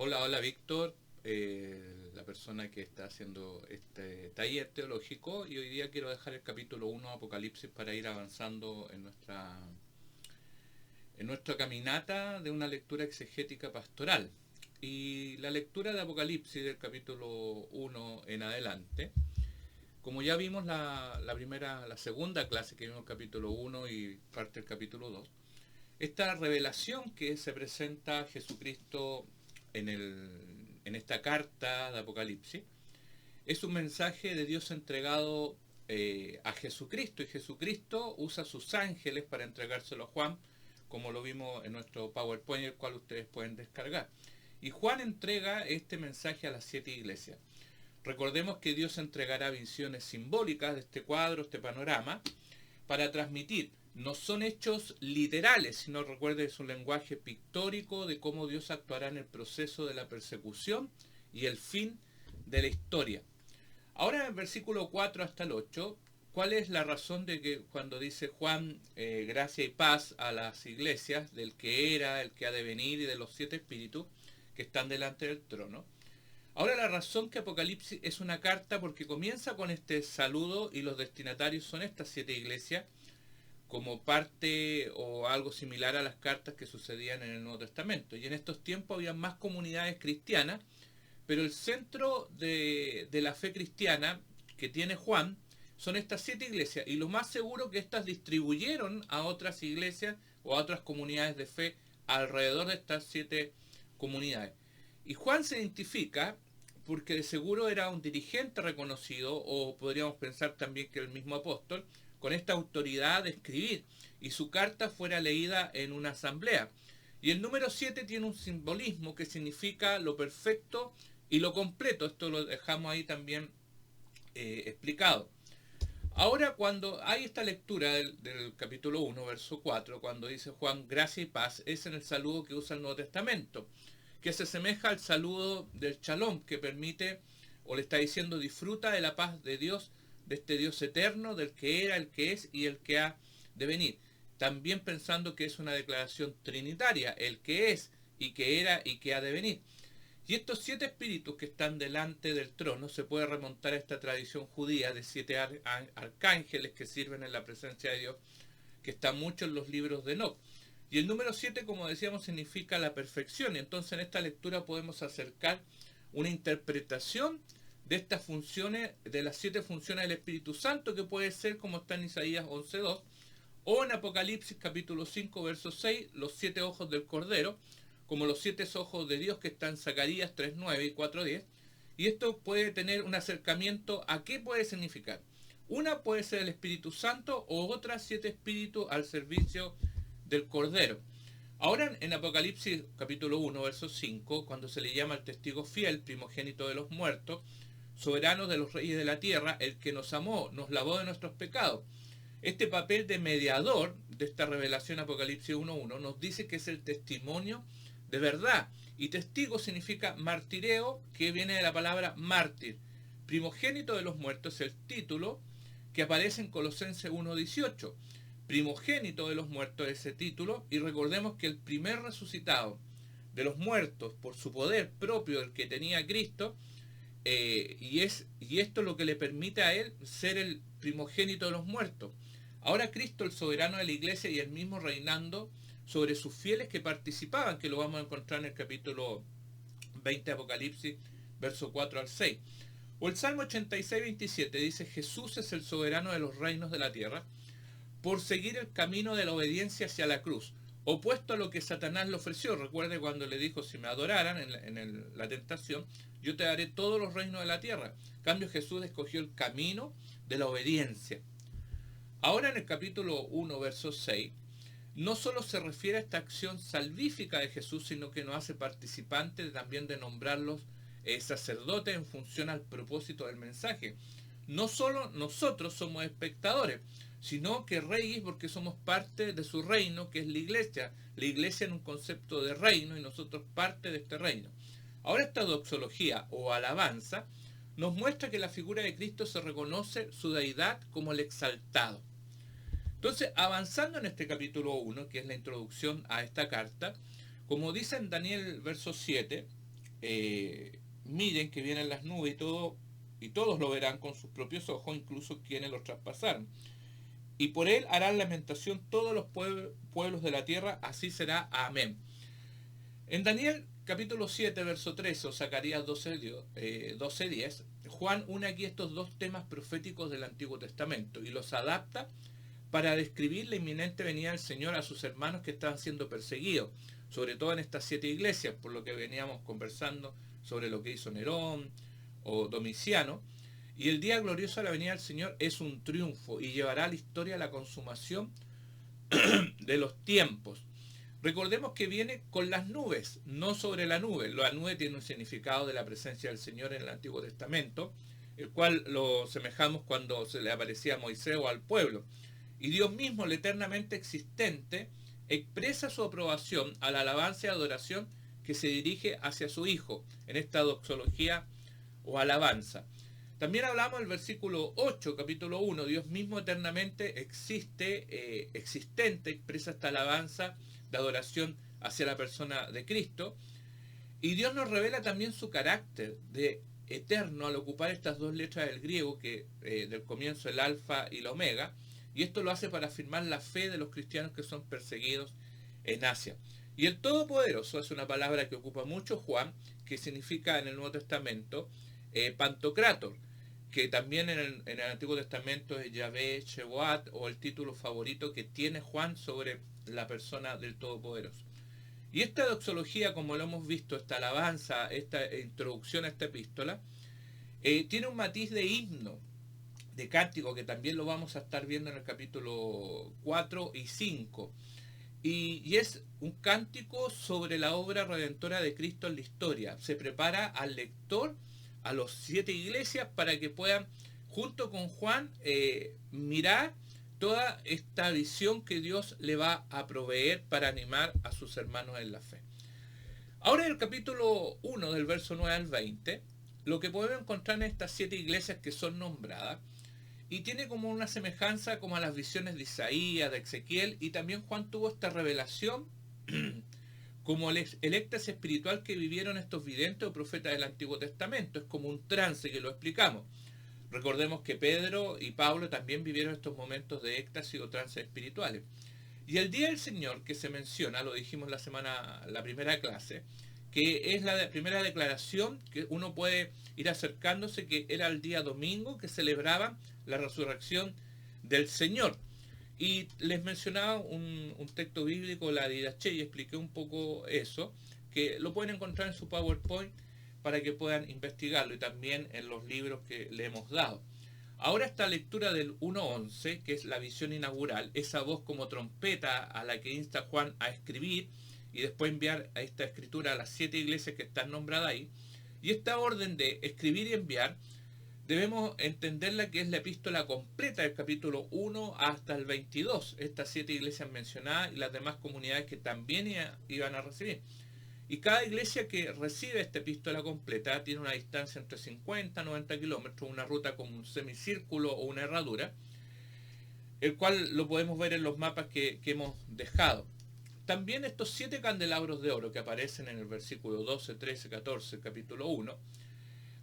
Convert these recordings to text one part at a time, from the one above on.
Hola Víctor, la persona que está haciendo este taller teológico, y hoy día quiero dejar el capítulo 1 de Apocalipsis para ir avanzando en nuestra caminata de una lectura exegética pastoral. Y la lectura de Apocalipsis del capítulo 1 en adelante, como ya vimos la segunda clase que vimos el capítulo 1 y parte del capítulo 2, esta revelación que se presenta a Jesucristo en esta carta de Apocalipsis es un mensaje de Dios entregado a Jesucristo, y Jesucristo usa sus ángeles para entregárselo a Juan, como lo vimos en nuestro PowerPoint, el cual ustedes pueden descargar. Y Juan entrega este mensaje a las 7 iglesias. Recordemos que Dios entregará visiones simbólicas de este cuadro, este panorama, para transmitir. No son hechos literales, sino recuerden, es un lenguaje pictórico de cómo Dios actuará en el proceso de la persecución y el fin de la historia. Ahora en el versículo 4 hasta el 8, ¿cuál es la razón de que cuando dice Juan gracia y paz a las iglesias, del que era, el que ha de venir y de los 7 espíritus que están delante del trono? Ahora la razón que Apocalipsis es una carta porque comienza con este saludo y los destinatarios son estas 7 iglesias, como parte o algo similar a las cartas que sucedían en el Nuevo Testamento. Y en estos tiempos había más comunidades cristianas, pero el centro de la fe cristiana que tiene Juan son estas 7 iglesias, y lo más seguro que estas distribuyeron a otras iglesias o a otras comunidades de fe alrededor de estas 7 comunidades. Y Juan se identifica porque de seguro era un dirigente reconocido, o podríamos pensar también que el mismo apóstol, con esta autoridad de escribir, y su carta fuera leída en una asamblea. Y el número 7 tiene un simbolismo que significa lo perfecto y lo completo. Esto lo dejamos ahí también explicado. Ahora, cuando hay esta lectura del capítulo 1, verso 4, cuando dice Juan, gracia y paz, es en el saludo que usa el Nuevo Testamento, que se asemeja al saludo del Shalom, que permite, o le está diciendo, disfruta de la paz de Dios, de este Dios eterno, del que era, el que es y el que ha de venir. También pensando que es una declaración trinitaria, el que es y que era y que ha de venir. Y estos 7 espíritus que están delante del trono se puede remontar a esta tradición judía de 7 arcángeles que sirven en la presencia de Dios, que está mucho en los libros de Enoc. Y el número 7, como decíamos, significa la perfección. Y entonces en esta lectura podemos acercar una interpretación de estas funciones, de las 7 funciones del Espíritu Santo, que puede ser como está en Isaías 11.2, o en Apocalipsis capítulo 5, verso 6, los 7 ojos del Cordero, como los 7 ojos de Dios que está en Zacarías 3.9 y 4.10. Y esto puede tener un acercamiento a qué puede significar. Una puede ser el Espíritu Santo, o otras 7 espíritus al servicio del Cordero. Ahora en Apocalipsis capítulo 1, verso 5, cuando se le llama al testigo fiel, primogénito de los muertos, soberano de los reyes de la tierra, el que nos amó, nos lavó de nuestros pecados. Este papel de mediador de esta revelación Apocalipsis 1.1 nos dice que es el testimonio de verdad. Y testigo significa martireo, que viene de la palabra mártir. Primogénito de los muertos es el título que aparece en Colosenses 1.18. Primogénito de los muertos es ese título, y recordemos que el primer resucitado de los muertos por su poder propio del que tenía Cristo, y esto es lo que le permite a él ser el primogénito de los muertos. Ahora Cristo, el soberano de la iglesia, y él mismo reinando sobre sus fieles que participaban, que lo vamos a encontrar en el capítulo 20 de Apocalipsis, verso 4 al 6. O el Salmo 86, 27 dice, Jesús es el soberano de los reinos de la tierra, por seguir el camino de la obediencia hacia la cruz, opuesto a lo que Satanás le ofreció. Recuerde cuando le dijo, si me adoraran en la tentación, yo te daré todos los reinos de la tierra. En cambio, Jesús escogió el camino de la obediencia. Ahora en el capítulo 1, verso 6, no solo se refiere a esta acción salvífica de Jesús, sino que nos hace participantes también de nombrarlos sacerdotes en función al propósito del mensaje. No solo nosotros somos espectadores, sino que reyes, porque somos parte de su reino, que es la iglesia en un concepto de reino, y nosotros parte de este reino. Ahora esta doxología o alabanza nos muestra que la figura de Cristo se reconoce su deidad como el exaltado. Entonces, avanzando en este capítulo 1, que es la introducción a esta carta, como dice en Daniel verso 7, miren que vienen las nubes y todos lo verán con sus propios ojos, incluso quienes los traspasaron. Y por él harán lamentación todos los pueblos de la tierra, así será. Amén. En Daniel capítulo 7, verso 13, o Zacarías 12:10, Juan une aquí estos dos temas proféticos del Antiguo Testamento y los adapta para describir la inminente venida del Señor a sus hermanos que estaban siendo perseguidos, sobre todo en estas 7 iglesias, por lo que veníamos conversando sobre lo que hizo Nerón o Domiciano. Y el día glorioso de la venida del Señor es un triunfo y llevará a la historia la consumación de los tiempos. Recordemos que viene con las nubes, no sobre la nube. La nube tiene un significado de la presencia del Señor en el Antiguo Testamento, el cual lo semejamos cuando se le aparecía a Moisés o al pueblo. Y Dios mismo, el eternamente existente, expresa su aprobación a la alabanza y adoración que se dirige hacia su Hijo, en esta doxología o alabanza. También hablamos del versículo 8, capítulo 1, Dios mismo eternamente existente, expresa esta alabanza de adoración hacia la persona de Cristo. Y Dios nos revela también su carácter de eterno al ocupar estas dos letras del griego, que del comienzo el alfa y la omega, y esto lo hace para afirmar la fe de los cristianos que son perseguidos en Asia. Y el Todopoderoso es una palabra que ocupa mucho Juan, que significa en el Nuevo Testamento Pantocrátor, que también en el Antiguo Testamento es Yahvé, Shebuat, o el título favorito que tiene Juan sobre la persona del Todopoderoso. Y esta doxología, como lo hemos visto, esta alabanza, esta introducción a esta epístola, tiene un matiz de himno, de cántico, que también lo vamos a estar viendo en el capítulo 4 y 5. Y es un cántico sobre la obra redentora de Cristo en la historia. Se prepara al lector, a los 7 iglesias, para que puedan, junto con Juan, mirar toda esta visión que Dios le va a proveer para animar a sus hermanos en la fe. Ahora en el capítulo 1, del verso 9 al 20, lo que podemos encontrar en estas 7 iglesias que son nombradas, y tiene como una semejanza como a las visiones de Isaías, de Ezequiel, y también Juan tuvo esta revelación como el éxtasis espiritual que vivieron estos videntes o profetas del Antiguo Testamento. Es como un trance que lo explicamos. Recordemos que Pedro y Pablo también vivieron estos momentos de éxtasis o trances espirituales. Y el día del Señor que se menciona, lo dijimos la primera clase, que es la primera declaración que uno puede ir acercándose, que era el día domingo que celebraban la resurrección del Señor. Y les mencionaba un texto bíblico, la Didaché, y expliqué un poco eso, que lo pueden encontrar en su PowerPoint para que puedan investigarlo, y también en los libros que le hemos dado. Ahora esta lectura del 1.11, que es la visión inaugural, esa voz como trompeta a la que insta Juan a escribir y después enviar a esta escritura a las 7 iglesias que están nombradas ahí, y esta orden de escribir y enviar, debemos entenderla que es la epístola completa del capítulo 1 hasta el 22, estas 7 iglesias mencionadas y las demás comunidades que también iban a recibir. Y cada iglesia que recibe esta epístola completa tiene una distancia entre 50 y 90 kilómetros, una ruta como un semicírculo o una herradura, el cual lo podemos ver en los mapas que hemos dejado. También estos 7 candelabros de oro que aparecen en el versículo 12, 13, 14, capítulo 1,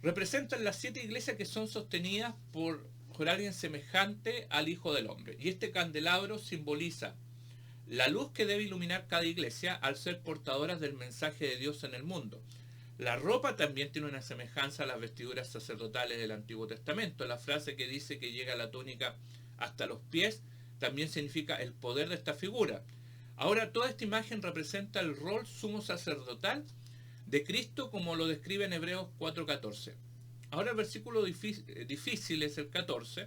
representan las 7 iglesias que son sostenidas por alguien semejante al Hijo del Hombre. Y este candelabro simboliza la luz que debe iluminar cada iglesia al ser portadoras del mensaje de Dios en el mundo. La ropa también tiene una semejanza a las vestiduras sacerdotales del Antiguo Testamento. La frase que dice que llega la túnica hasta los pies también significa el poder de esta figura. Ahora, toda esta imagen representa el rol sumo sacerdotal de Cristo, como lo describe en Hebreos 4.14. Ahora el versículo difícil es el 14,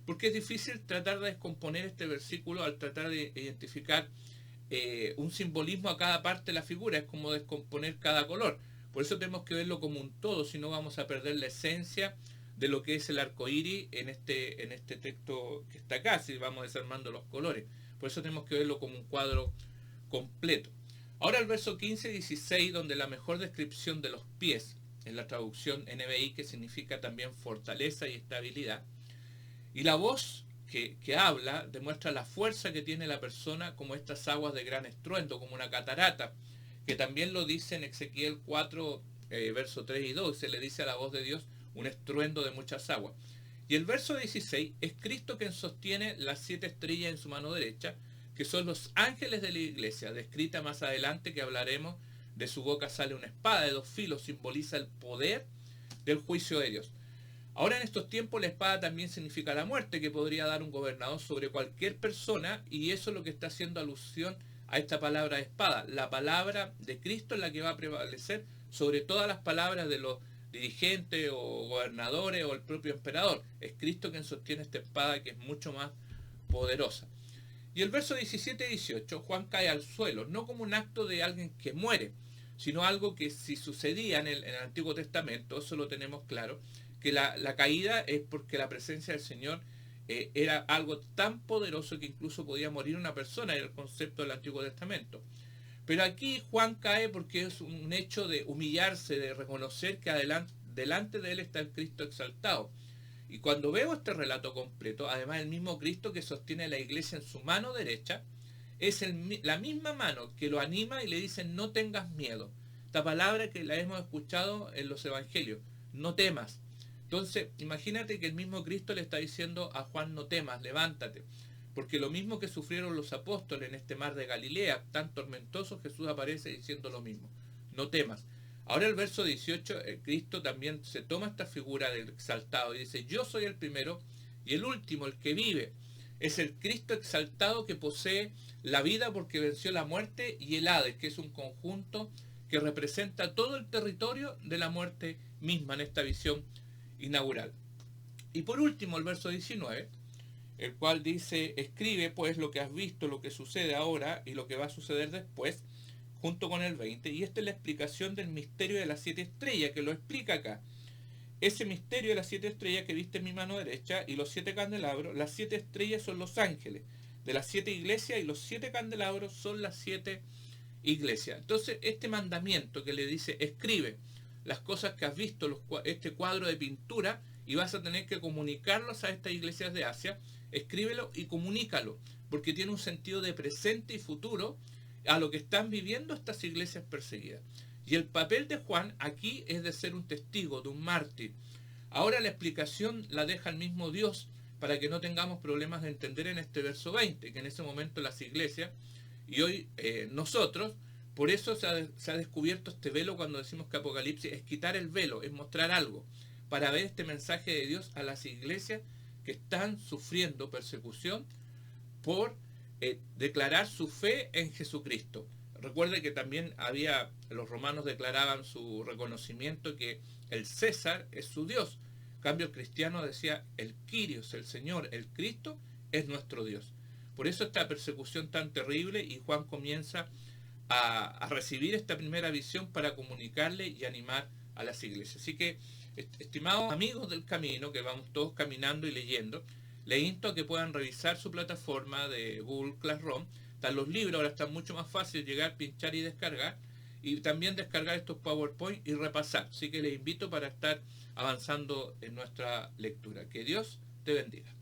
porque es difícil tratar de descomponer este versículo al tratar de identificar un simbolismo a cada parte de la figura. Es como descomponer cada color. Por eso tenemos que verlo como un todo, si no vamos a perder la esencia de lo que es el arco iris en este texto que está acá, si vamos desarmando los colores. Por eso tenemos que verlo como un cuadro completo. Ahora el verso 15 y 16, donde la mejor descripción de los pies, en la traducción NBI, que significa también fortaleza y estabilidad, y la voz que habla demuestra la fuerza que tiene la persona, como estas aguas de gran estruendo, como una catarata, que también lo dice en Ezequiel 4, verso 3 y 2, se le dice a la voz de Dios un estruendo de muchas aguas. Y el verso 16 es Cristo quien sostiene las 7 estrellas en su mano derecha, que son los ángeles de la iglesia, descrita más adelante que hablaremos. De su boca sale una espada de 2 filos, simboliza el poder del juicio de Dios. Ahora en estos tiempos la espada también significa la muerte que podría dar un gobernador sobre cualquier persona, y eso es lo que está haciendo alusión a esta palabra de espada. La palabra de Cristo es la que va a prevalecer sobre todas las palabras de los dirigentes o gobernadores o el propio emperador. Es Cristo quien sostiene esta espada, que es mucho más poderosa. Y el verso 17 y 18, Juan cae al suelo, no como un acto de alguien que muere, sino algo que si sucedía en el Antiguo Testamento, eso lo tenemos claro, que la caída es porque la presencia del Señor era algo tan poderoso que incluso podía morir una persona, era el concepto del Antiguo Testamento. Pero aquí Juan cae porque es un hecho de humillarse, de reconocer que delante de él está el Cristo exaltado. Y cuando veo este relato completo, además el mismo Cristo que sostiene la iglesia en su mano derecha, es la misma mano que lo anima y le dice: no tengas miedo. Esta palabra que la hemos escuchado en los evangelios, no temas. Entonces, imagínate que el mismo Cristo le está diciendo a Juan: no temas, levántate. Porque lo mismo que sufrieron los apóstoles en este mar de Galilea, tan tormentoso, Jesús aparece diciendo lo mismo: no temas. Ahora el verso 18, Cristo también se toma esta figura del exaltado y dice: yo soy el primero y el último, el que vive. Es el Cristo exaltado que posee la vida porque venció la muerte y el Hades, que es un conjunto que representa todo el territorio de la muerte misma en esta visión inaugural. Y por último el verso 19, el cual dice: escribe pues lo que has visto, lo que sucede ahora y lo que va a suceder después, junto con el 20, y esta es la explicación del misterio de las 7 estrellas, que lo explica acá. Ese misterio de las 7 estrellas que viste en mi mano derecha y los 7 candelabros, las 7 estrellas son los ángeles de las 7 iglesias y los 7 candelabros son las 7 iglesias. Entonces este mandamiento que le dice: escribe las cosas que has visto, este cuadro de pintura, y vas a tener que comunicarlos a estas iglesias de Asia, escríbelo y comunícalo, porque tiene un sentido de presente y futuro a lo que están viviendo estas iglesias perseguidas. Y el papel de Juan aquí es de ser un testigo, de un mártir. Ahora la explicación la deja el mismo Dios para que no tengamos problemas de entender en este verso 20, que en ese momento las iglesias, y hoy nosotros, por eso se ha descubierto este velo cuando decimos que Apocalipsis es quitar el velo, es mostrar algo, para ver este mensaje de Dios a las iglesias que están sufriendo persecución por declarar su fe en Jesucristo. Recuerde que también los romanos declaraban su reconocimiento que el César es su Dios. En cambio el cristiano decía: el Kyrios, el Señor, el Cristo es nuestro Dios. Por eso esta persecución tan terrible, y Juan comienza a recibir esta primera visión para comunicarle y animar a las iglesias. Así que, estimados amigos del camino, que vamos todos caminando y leyendo, les insto a que puedan revisar su plataforma de Google Classroom. Están los libros, ahora está mucho más fácil llegar, pinchar y descargar. Y también descargar estos PowerPoint y repasar. Así que les invito para estar avanzando en nuestra lectura. Que Dios te bendiga.